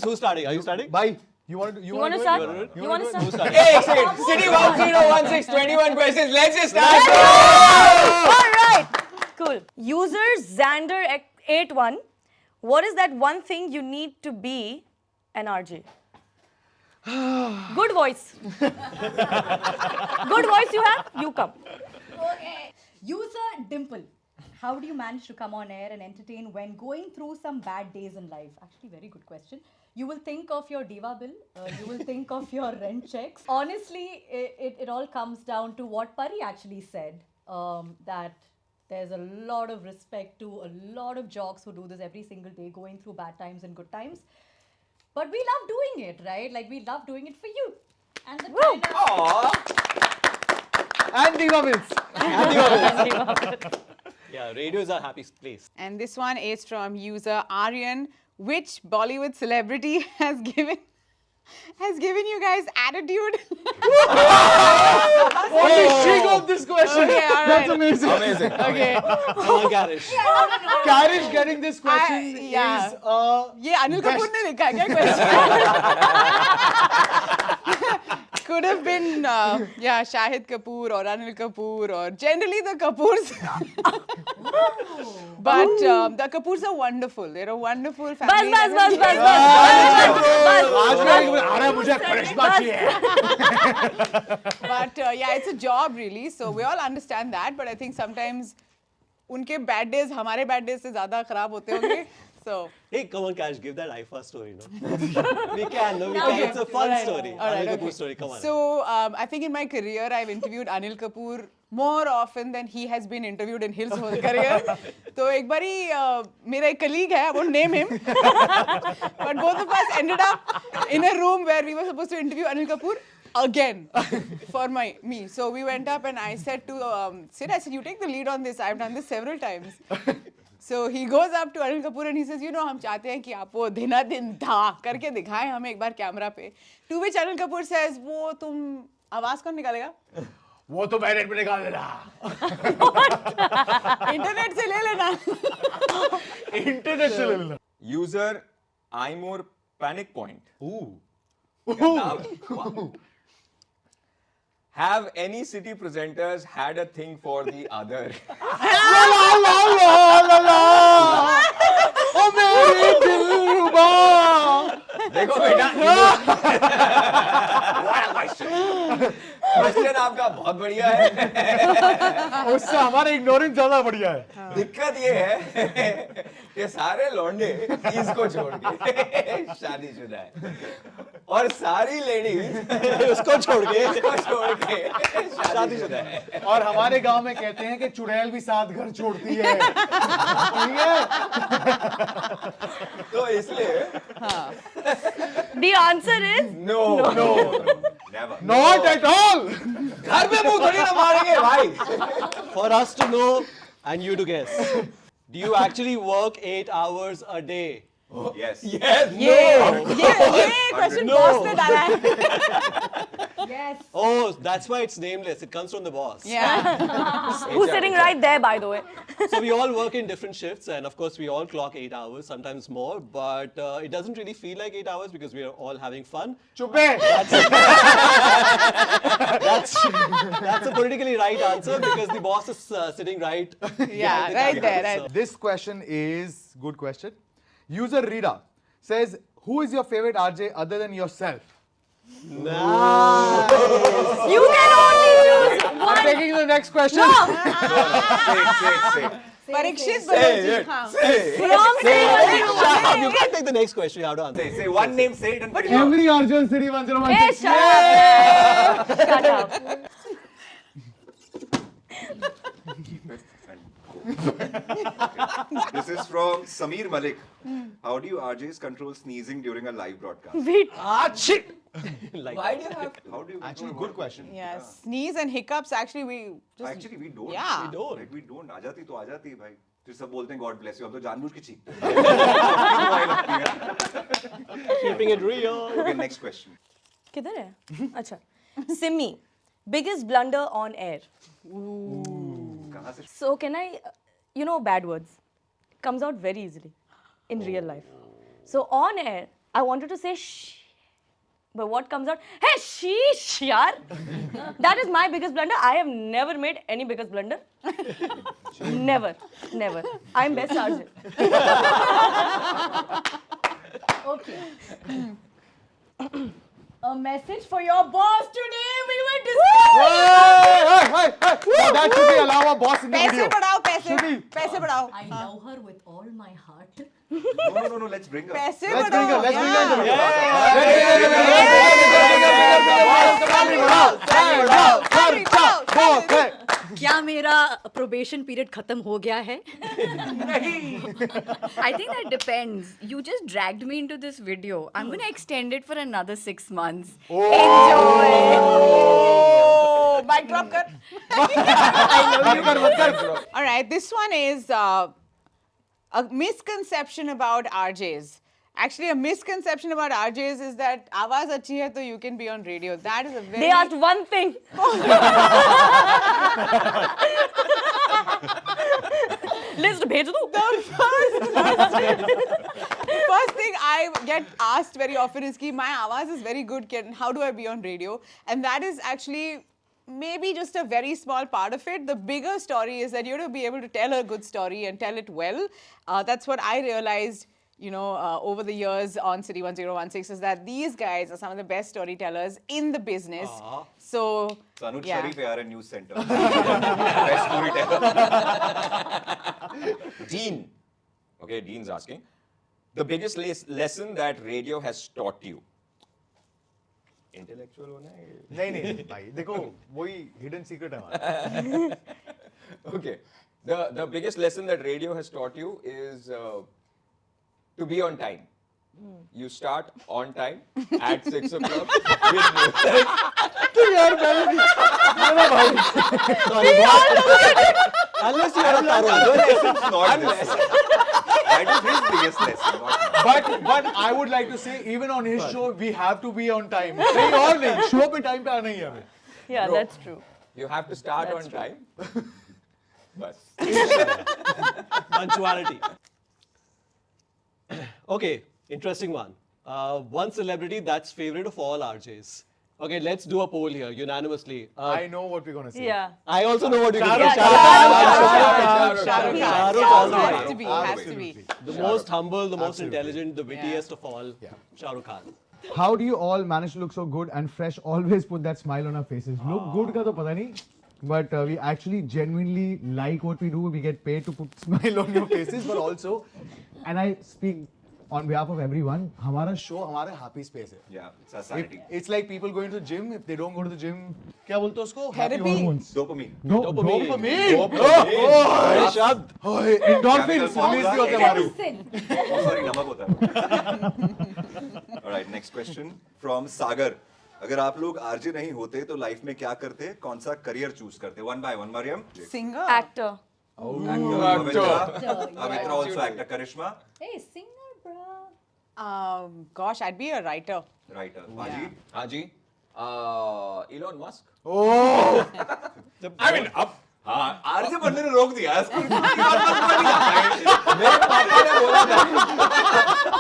Who's starting? Are you starting? Bye. You want to to start? You want to Who's start? starting? Hey, City 1016, 21 questions. Let's just start. All right. Cool. User Xander81. What is that one thing you need to be an RJ? Good voice. Good voice you have? You come. Okay. User Dimple. How do you manage to come on air and entertain when going through some bad days in life? Actually, very good question. You will think of your diva bill. You will think of your rent checks. Honestly, it all comes down to what Pari actually said. That there's a lot of respect to a lot of jocks who do this every single day, going through bad times and good times. But we love doing it, right? Like, we love doing it for you. And the kind of... And Diva Mills. Yeah, radio is our happy place. And this one is from user Aryan. Which Bollywood celebrity has given you guys attitude? Only she got this question. Okay, all right. That's amazing. Amazing. Okay. Come on, Garish. Karish getting this question yeah. is ये अनिल कपूर ने लिखा है क्या question? Could have been Shahid Kapoor or Anil Kapoor or generally the Kapoors. But the Kapoors are wonderful. They're a wonderful family. बस आज मैं आ रहा है मुझे करिश्मा चाहिए. But yeah, it's a job really. So we all understand that. But I think sometimes उनके bad days हमारे bad days से ज़्यादा खराब होते होंगे. So. Hey, come on, Cash, give that IFA story, no? We can. It's a fun story. Anil Kapoor story, come on. So, I think in my career, I've interviewed Anil Kapoor more often than he has been interviewed in his whole career. So, एक बारी मेरा एक colleague है, I won't name him, but both of us ended up in a room where we were supposed to interview Anil Kapoor again for me. So, we went up and I said to Sid, I said, you take the lead on this. I've done this several times. So he goes up to Anil Kapoor and he says, you know, हम चाहते हैं कि आप वो दिना दिन धा करके दिखाएं हमें एक बार कैमरा पे. To which Anil Kapoor says, वो तुम आवाज कौन निकालेगा? वो तो मैं नेट पे निकाल देना. इंटरनेट से ले लेना. इंटरनेट से ले लेना. User Imore Panic Point. Ooh. Have any city presenters had a thing for the other? ओ मेरी दिलरुबा. देखो बेटा, क्वेश्चन आपका बहुत बढ़िया है. उससे हमारा इग्नोरेंस ज्यादा बढ़िया है. दिक्कत ये है कि सारे लौंडे इसको छोड़ के शादीशुदा है और सारी लेडीज उसको छोड़ के शादीशुदा है. और हमारे गांव में कहते हैं कि चुड़ैल भी साथ घर छोड़ती है. ठीक है. तो इसलिए The answer is no. Never. Not at all. घर पे मुंह थोड़ी ना मारेंगे भाई. For us to know and you to guess. Do you actually work 8 hours a day? Yes. ये question boss ने डाला है. Yes. Oh, that's why it's nameless. It comes from the boss. Yeah. who's sitting right there, by the way. So we all work in different shifts, and of course we all clock 8 hours, sometimes more. But it doesn't really feel like 8 hours because we are all having fun. चुप है. That's a politically right answer because the boss is sitting right. Yeah, behind the right camera. there, right. So- This question is good question. User Rita says, who is your favorite RJ other than yourself? You can only choose I'm one. taking the next question. Say it. Parikshit Say Banerjee. it. हाँ. Say it. From Shut up, you can't take the next question. You have to answer. Say one name. Say it. And Every Arjun City 101. Hey, shut up. Shut up. This is from Sameer Malik. How do you RJs control sneezing during a live broadcast? Shit. Like, why do you have? How do you Actually, control good question. Yeah, sneeze and hiccups actually we just Actually, we don't. Yeah. we don't. Like, we don't. आ जाती तो आ जाती है भाई. फिर सब बोलते हैं God bless you. हम तो जानबूझ के चीखते हैं. keeping it real. Okay, next question. किधर है? अच्छा. Simi, biggest blunder on air. कहाँ से? So can I, bad words comes out very easily in real life. So on air, I wanted to say shh, but what comes out? Hey, sheesh, yaar. That is my biggest blunder. I have never made any biggest blunder. Never, never. I'm best RJ. Okay. A message for your boss today. We were discussing. Hey! So that should be allow a boss in the पैसे video. बढ़ाओ पैसे Should be. पैसे बढ़ाओ I love her with all my heart. No, let's bring her. पैसे Let's bring her. बढ़ाओ Let's bring her. क्या मेरा probation period खत्म हो गया है? I think that depends. You just dragged me into this video. I'm going to extend it for another 6 months. Enjoy. Oh, mic drop kar. All right, this one is a misconception about RJs. Actually, a misconception about RJs is that आवाज अच्छी है तो you can be on radio. That is a very They asked one thing. List भेज दूँ? The first thing I get asked very often is कि my आवाज is very good. How do I be on radio? And that is actually maybe just a very small part of it. The bigger story is that you have to be able to tell a good story and tell it well. That's what I realized, over the years on City 1016 is that these guys are some of the best storytellers in the business. So, Anuj yeah. Sharif AR News Center. Best storyteller. Dean. Okay, Dean's asking. The biggest lesson that radio has taught you. Intellectual होना है? नहीं भाई देखो वही hidden secret है हमारा. Okay. The biggest lesson that radio has taught you is to be on time. You start on time at 6 o'clock with music. Unless you are a Taro. Other lessons not this one. That is his biggest lesson, not mine. But I would like to say even on his show we have to be on time. नहीं और नहीं show पे time पे आना ही है हमें. Yeah, Bro. that's true. You have to start That's on true. time. Bas. Punctuality. Okay, interesting one. One celebrity that's favorite of all RJs. Okay, let's do a poll here unanimously. I know what we're gonna say. Yeah. I also know what you're Shah going to Rukh say. Shah Rukh Shah Khan. Rukh all the way. Has to be, has to be. The most humble, the most Absolutely. intelligent, the wittiest of all. Yeah. Shah Rukh Khan. How do you all manage to look so good and fresh? Always put that smile on our faces. Look good का तो पता नहीं. But we actually genuinely like what we do. We get paid to put smile on your faces, but also, and I speak on behalf of everyone, हमारा show हमारा happy space है. Yeah, it's a sanity. It's like people going to the gym. If they don't go to the gym, क्या बोलते हैं उसको? Happy Therapy. hormones. Dopamine. Dopamine. Bhai Shab. Endorphins release भी होते हैं हमारे. Medicine. Oh, sorry, नमक होता है. Alright, next question from Sagar. अगर आप लोग आरजे नहीं होते तो लाइफ में क्या करते? कौन सा करियर चूज करते? One by one, Mariam. Singer. Actor. Pavitra also actor. Karishma, Hey, singer, bro. Gosh, I'd be a writer. writer. Majid, Haji. Elon Musk. I mean, अब हाँ आरजे बनने ने रोक दिया. मेरे पापा ने बोला था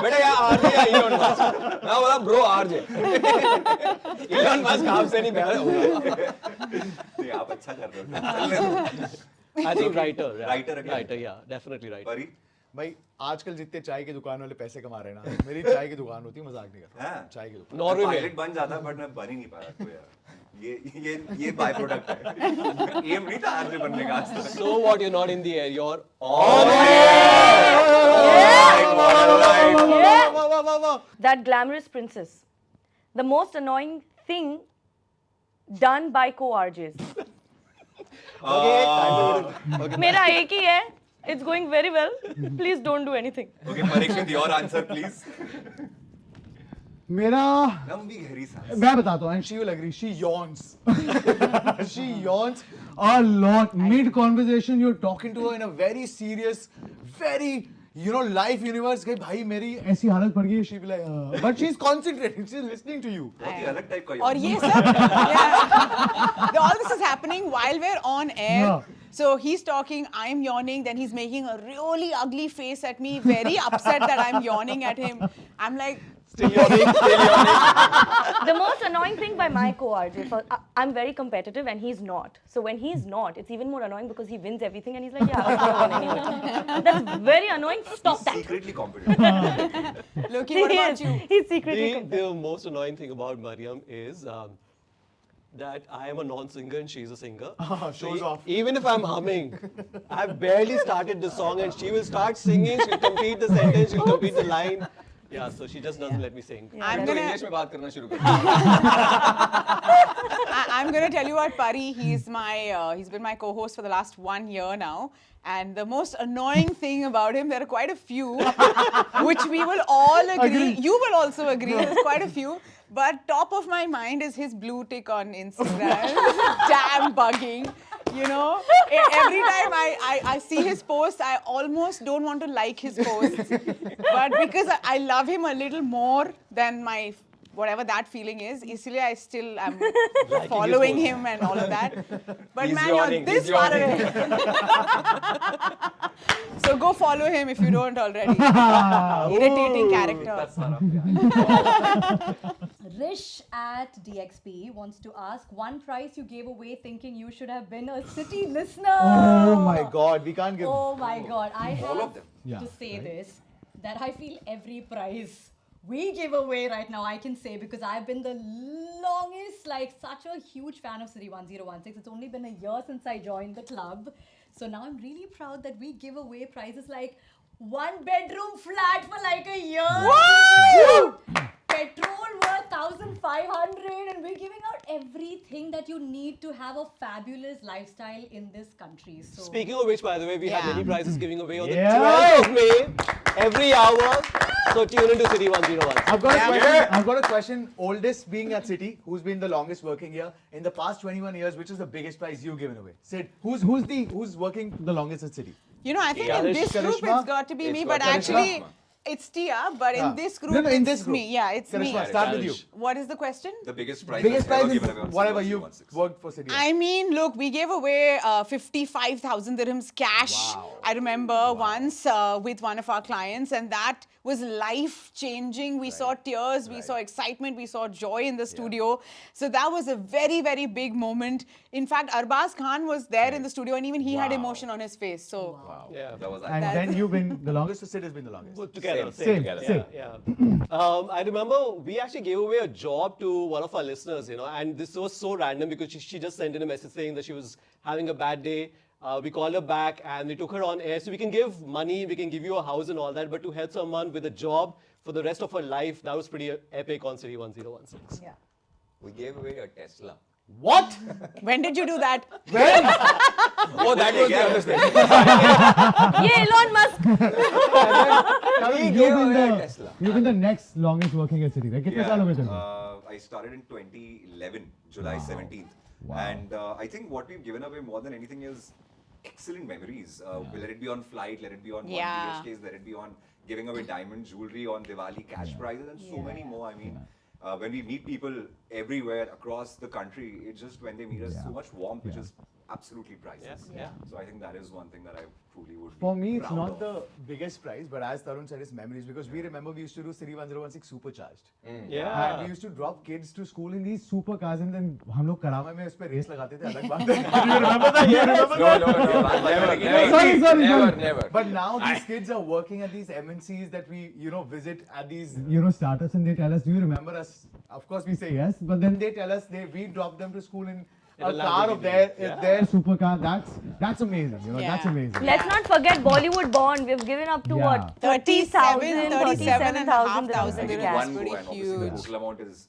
बेटा या आरजे या इलोन मस्क. मैं बोला ब्रो आरजे. इलोन मस्क आपसे नहीं प्यार होगा. नहीं, आप अच्छा कर रहे हो. I think writer. Yeah. Writer again. Writer, yeah. Definitely writer. परी, भाई आजकल जितने चाय की दुकान वाले पैसे कमा रहे हैं ना, मेरी चाय की दुकान होती है, मजाक नहीं कर रहा. हाँ. चाय की दुकान. Norway में. पायलट बन जाता बट मैं बन ही नहीं पाया तो यार. ये बाय प्रोडक्ट है. एम नहीं था आरजे बनने का आज तक. So what? You're not in the air. You're That glamorous princess. The most annoying thing done by co-RJs. मेरा एक ही है. It's going very well. Please don't do anything. Okay, Parikshit, your answer please. मेरा लंबी गहरी सांस. मैं बताता हूँ, and she will agree. She yawns. She yawns a lot. Mid conversation, you're talking to her in a very serious, very life universe. कि भाई मेरी ऐसी हालत पड़ गई. She be like, but she's concentrating. She's listening to you. बहुत ही अलग type का और ये सब all this is happening while we're on air. Yeah. So he's talking, I'm yawning, then he's making a really ugly face at me, very upset that I'm yawning at him. I'm like, Still yawning. The most annoying thing by my co-RJ, I'm very competitive and he's not. So when he's not, it's even more annoying because he wins everything and he's like, yeah, I'm gonna win anyway. That's very annoying. Stop that. Secretly competitive. Loki, what He about is. you? He's secretly competitive. The most annoying thing about Mariam is that I am a non-singer and she's a singer. Shows off. Even if I'm humming, I've barely started the song and she will start singing, she'll complete the sentence, she'll complete the line. Yeah, so she just doesn't let me sing. I'm तो gonna English में बात करना शुरू कर I'm gonna tell you about Pari. He's been my co-host for the last 1 year now. And the most annoying thing about him, there are quite a few, which we will all agree. You will also agree. There's quite a few. But top of my mind is his blue tick on Instagram. Damn bugging. You know, every time I see his post, I almost don't want to like his posts. But because I love him a little more than my whatever that feeling is, इसलिए I still am following him and all of that. But He's man, yawning, you're this he's far yawning. away. So go follow him if you don't already. Irritating character. Rish at DXP wants to ask one prize you gave away thinking you should have been a city listener. Oh my God, we can't give. Oh my God, I All have of them. Yeah, to say this, that I feel every prize we give away right now, I can say, because I've been the longest, like such a huge fan of City 1016. It's only been a year since I joined the club. So now I'm really proud that we give away prizes like 1-bedroom flat for like a year. Woo! Petrol worth 1,500 and we're giving out everything that you need to have a fabulous lifestyle in this country. So Speaking of which, by the way, we have Yeah. many prizes giving away on the Yeah. 12th of May, every hour. So tune into City 101. I've got a question. I've got a question. Oldest being at City, who's been the longest working here in the past 21 years? Which is the biggest prize you've given away? Sid, who's working the longest at City? You know, I think in Karish- this group Karishma? it's got to be It's me, got but Karishma. actually it's Tia. But Ah. in this group, No, in it's this group. me. Yeah, it's me. Karishma, start with you. What is the question? The biggest prize. Biggest that's ever prize given is away on whatever City you 116. worked for City. I mean, look, we gave away 55,000 dirhams cash. I remember once with one of our clients, and that was life changing. We saw tears, we saw excitement, we saw joy in the studio. So that was a very, very big moment. In fact, Arbaz Khan was there in the studio, and even he had emotion on his face. So Yeah. That was And then you've been the longest to Sid has been the longest. Put together. Same, together. Yeah, yeah. I remember we actually gave away a job to one of our listeners, you know, and this was so random because she just sent in a message saying that she was having a bad day. We called her back and we took her on air. So we can give money, we can give you a house and all that, but to help someone with a job for the rest of her life, that was pretty epic on City 1016. yeah. We gave away a Tesla. What? when did you do that? Oh, that was the other thing. Yeah, Elon Musk. You've been the next longest working at City, right? कितने साल हो गए तुमको? I started in 2011, July 17th. And I think what we've given away more than anything is excellent memories. Let it be on flight, let it be on Yeah. one video stage, let it be on giving away diamond jewelry on Diwali, cash prizes, and so many more. I mean, when we meet people everywhere across the country, it's just when they meet us, so much warmth, which is absolutely priceless. Yeah. So I think that is one thing that I truly would be For me, it's proud not of. the biggest prize, but as Tarun said, it's memories because we remember we used to do City 1016 Supercharged. And we Yeah. used to drop kids to school in these super cars and then हम लोग करामा में उस पे race लगाते थे अलग बात है. Do you remember that? You remember No, that? no, no. Never, Sorry, never, sorry. never. But now these kids are working at these MNCs that we, visit at these, startups and they tell us, do you remember us? Of course we say yes, but then they tell us we drop them to school in a a car of Lamborghini. their supercar. That's amazing, that's Yeah. amazing. Let's not forget Bollywood Bond. We've given up to Yeah. what? 37,000 37,000 dirhams Maybe cash. one Pretty go, and obviously the huge. total amount is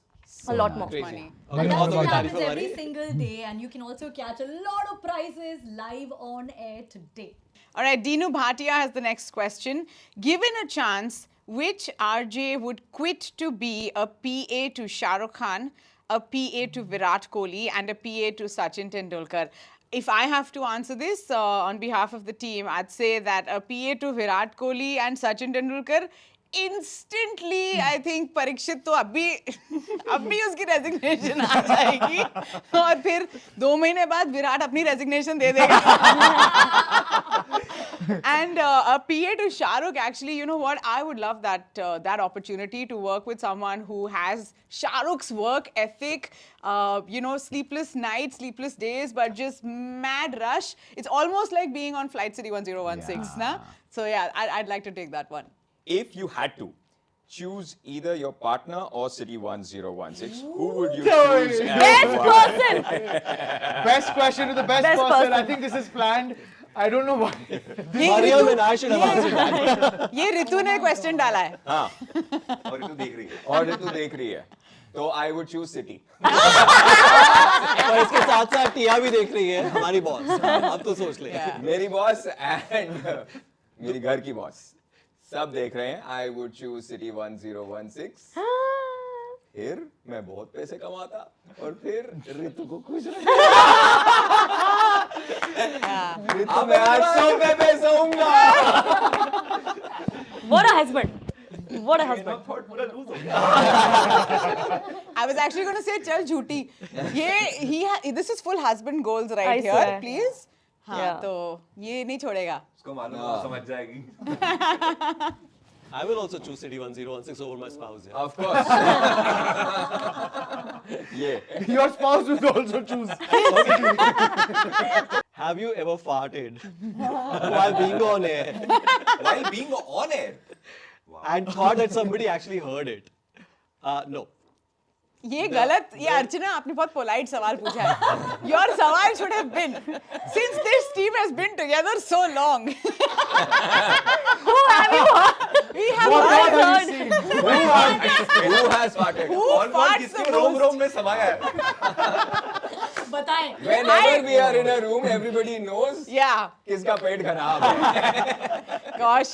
A lot more. Crazy. Money. Okay, And talk that about happens Tarifa every Mari. single day, and you can also catch a lot of prizes live on air today. All right, Dinu Bhatia has the next question. Given a chance, which RJ would quit to be a PA to Shah Rukh Khan, a PA to Virat Kohli, and a PA to Sachin Tendulkar? If I have to answer this on behalf of the team, I'd say that a PA to Virat Kohli and Sachin Tendulkar, instantly, I think Parikshit तो अभी उसकी resignation आ जाएगी और फिर 2 महीने बाद विराट अपनी resignation दे देगा And a PA to Shah Rukh, actually, you know what? I would love that opportunity to work with someone who has Shah Rukh's work ethic, sleepless nights, sleepless days, but just mad rush. It's almost like being on Flight City 1016, na? So yeah, I'd like to take that one. If you had to choose either your partner or City 1016, who would you choose? Best person. Best question to the best, Best person. I person. think this is planned. I don't know why. Mariam and I should have answered that. ये ऋतु ने question डाला है. हाँ, और ये तो देख रही है. और ऋतु देख रही है. तो I would choose City. और इसके साथ साथ टिया भी देख रही है हमारी बॉस. अब तो सोच ले. मेरी बॉस एंड मेरी घर की बॉस सब देख रहे हैं. I would choose City 1016. फिर मैं बहुत पैसे कमाता और फिर ऋतु को खुश रखता. अब मैं 800 पे सोऊंगा. What a husband. What a husband. I was actually going to say चल झूठी. This is full husband goals right I here, swear. please. हाँ, Yeah. तो ये नहीं छोड़ेगा. उसको मालूम है, वो समझ जाएगी. I will also choose City 1016 over my spouse. Yeah. Of course. Yeah. Your spouse will also choose. Have you ever farted while being on air While being on air. and thought that somebody actually heard it? No. ये गलत, ये अर्चना आपने बहुत polite सवाल पूछा है. Your सवाल should have been, since this team has been together so long. Who have you heard? We have What all have heard. you seen? Who has farted? Who कौन farts किसके the रोम most? रोम में समाया है? बताएं. Whenever we are in a room, everybody knows Yeah, किसका पेट खराब है. gosh.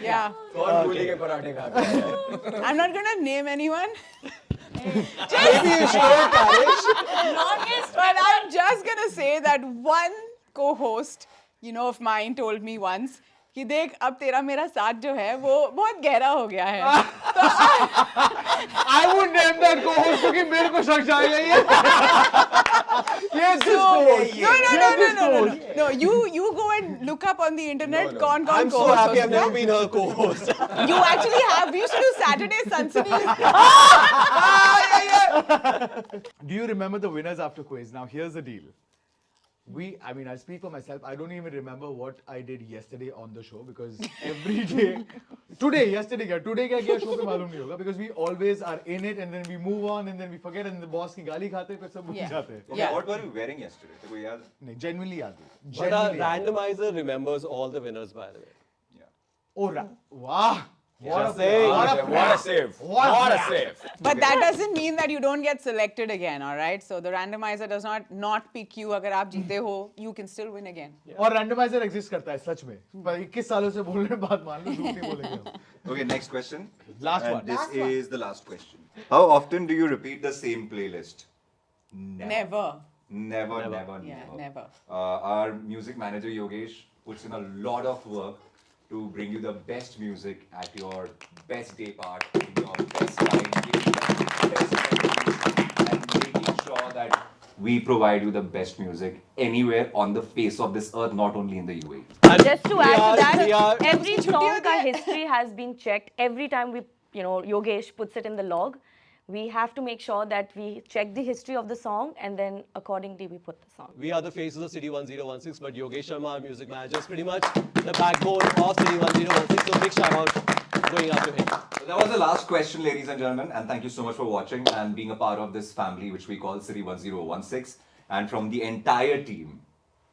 Yeah. कौन मूली के पराठे खाता है. I'm not going to name anyone. Maybe you should, Karish. But I'm just going to say that one co-host, of mine told me once कि देख अब तेरा मेरा साथ जो है वो बहुत गहरा हो गया है. I would name that co-host क्योंकि मेरे को शक जाएगा ये. Yes, this co-host. No. You go and look up on the internet. No. कौन I'm so co-host happy I've होता never है. been her co-host. You actually have. We used to do Saturday Sunsinis. Do you remember the winners after quiz? Now here's the deal. I speak for myself. I don't even remember what I did yesterday on the show because every day, yesterday क्या किया show पे मालूम नहीं होगा because we always are in it and then we move on and then we forget and the boss की गाली खाते हैं फिर सब भूल Yeah. जाते हैं. Okay, Yeah. what were you wearing yesterday? तेरे को याद? नहीं, genuinely याद है. But our Genuinely याद है. randomizer remembers all the winners, by the way. Oh, wow. Just saying. What a save. What a save. But that doesn't mean that you don't get selected again, all right? So the randomizer does not pick you. अगर आप जीते हो, you can still win again. और randomizer exist करता है सच में. पर 21 सालों से बोलने के बाद मान लो झूठ नहीं बोलेंगे हम. Okay, next question. Last And one. This is the last question. How often do you repeat the same playlist? Never. Never. Yeah, never. Our music manager Yogesh puts in a lot of work to bring you the best music at your best day part, in your best time, giving you the best memories, and making sure that we provide you the best music anywhere on the face of this earth, not only in the UAE. Just to add to that, we are- every song ka history has been checked. Every time Yogesh puts it in the log, we have to make sure that we check the history of the song and then accordingly we put the song. We are the faces of City 1016, but Yogesh Sharma, our music manager, is pretty much the backbone of City 1016. So big shout out going up to him. So that was the last question, ladies and gentlemen, and thank you so much for watching and being a part of this family which we call City 1016. And from the entire team,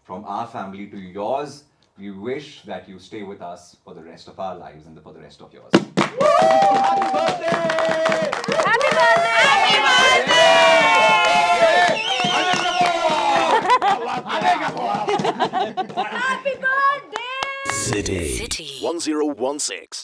from our family to yours, we wish that you stay with us for the rest of our lives and for the rest of yours. Happy birthday! Happy birthday! City 1016.